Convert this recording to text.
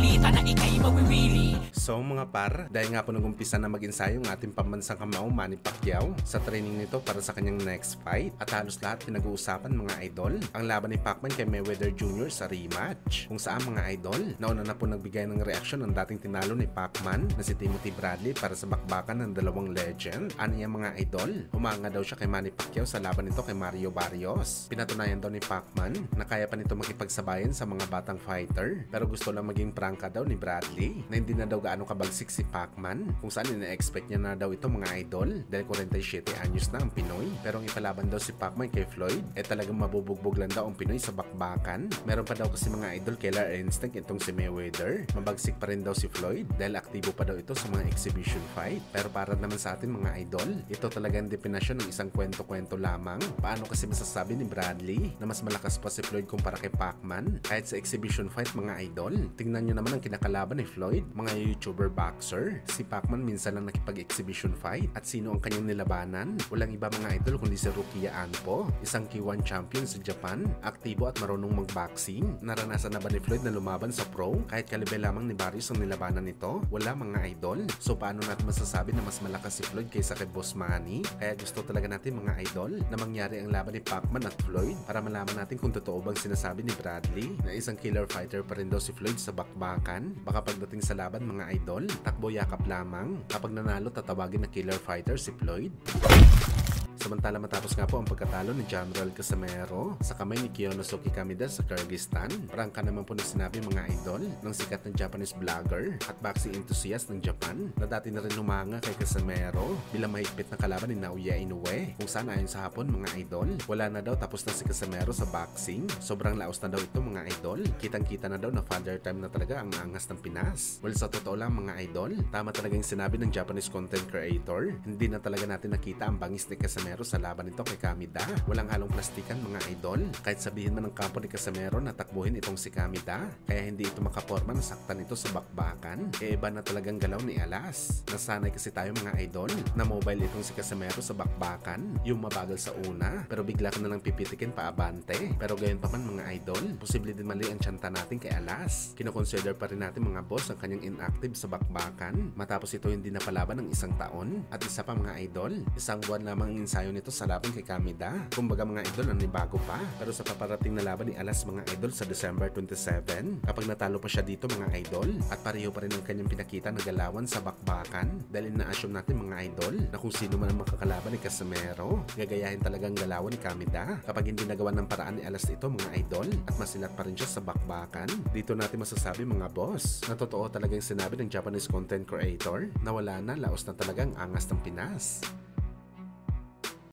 balita na ikay mawiwili. So mga par, dahil nga po nag-umpisa na mag-ensayo ng ating pambansang kamao Manny Pacquiao sa training nito para sa kanyang next fight, at halos lahat pinag-uusapan mga idol ang laban ni Pacman kay Mayweather Jr. sa rematch, kung saan mga idol nauna na po nagbigay ng reaksyon ang dating tinalo ni Pacman na si Timothy Bradley para sa bakbakan ng dalawang legend. Ano yan mga idol? Humanga daw siya kay Manny Pacquiao sa laban nito kay Mario Barrios. Pinatunayan daw ni Pacman na kaya pa nito makipagsabayan sa mga batang fighter, pero gusto lang maging prangka daw ni Bradley na hindi na daw gaano kabagsik si Pacman, kung saan ina-expect niya na daw ito mga idol dahil 47 anyos na ang Pinoy. Pero ang ipalaban daw si Pacman kay Floyd talagang mabubugbog lang daw ang Pinoy sa bakbakan. Meron pa daw kasi mga idol killer instinct itong si Mayweather. Mabagsik pa rin daw si Floyd dahil aktibo pa daw ito sa mga exhibition fight. Pero para naman sa atin mga idol, ito talagang definasyon ng isang kwento-kwento lamang. Paano kasi masasabi ni Bradley na mas malakas pa si Floyd kumpara kay Pacman kahit sa exhibition fight mga idol? Tingnan nyo naman ang kinakalaban ni Floyd, mga YouTuber boxer. Si Pacman minsan lang nakipag-exhibition fight, at sino ang kanyang nilabanan? Walang iba mga idol kundi si Rukia Anpo, isang K1 champion sa Japan, aktibo at marunong mag-boxing. Naranasan na ba ni Floyd na lumaban sa pro kahit kalibre lamang ni Barrios ang nilabanan nito? Wala mga idol. So paano natin masasabi na mas malakas si Floyd kaysa kay Boss Manny? Kaya gusto talaga natin mga idol na mangyari ang laban ni Pacman at Floyd para malaman natin kung totoo bang sinasabi ni Bradley na isang killer fighter pa rin daw si Floyd sa bakbakan. Baka pagdating sa laban mga idol, takbo yakap lamang. Kapag nanalo, tatawagin na killer fighter si Floyd. Samantala matapos nga po ang pagkatalo ni General Casimero sa kamay ni Kiyonosuke Kameda sa Kyrgyzstan, prangka naman po na sinabi mga idol ng sikat ng Japanese vlogger at boxing enthusiast ng Japan na dati na rin humanga kay Casimero bilang mahigpit na kalaban ni Naoya Inoue, kung saan ayon sa hapon mga idol, wala na daw tapos na si Casimero sa boxing. Sobrang laos na daw ito mga idol. Kitang-kita na daw na father time na talaga ang angas ng Pinas. Well, sa totoo lang mga idol, tama talaga yung sinabi ng Japanese content creator. Hindi na talaga natin nakita ang bangis ni Casimero sa laban nito kay Kameda. Walang halong plastikan mga idol. Kahit sabihin man ng kampo ni Casimero na takbuhin itong si Kameda, kaya hindi ito makaporma na saktan ito sa bakbakan. Iba na talagang galaw ni Alas. Nasanay kasi tayo mga idol na mobile itong si Casimero sa bakbakan, yung mabagal sa una pero bigla ka na lang pipitikin pa abante. Pero gayon pa man mga idol, posible din mali ang tiyanta natin kay Alas. Kinoconsider pa rin natin mga boss ang kanyang inactive sa bakbakan matapos ito hindi napalaban ng isang taon. At isa pa mga idol, isang buwan lamang ang ensayo nito sa laban kay Kameda. Kumbaga mga idol, ang bago pa. Pero sa paparating na laban ni Alas mga idol sa December 27, kapag natalo pa siya dito mga idol, at pareho pa rin ang kanyang pinakita na galawan sa bakbakan, dahil na-assume natin mga idol na kung sino man ang makakalaban ni Casimero, gagayahin talagang galawan ni Kameda. Kapag hindi nagawa ng paraan ni Alas ito mga idol, at masilat pa rin siya sa bakbakan, dito natin masasabi mga boss na totoo talagang sinabi ng Japanese content creator na wala na, laos na talagang angas ng Pinas.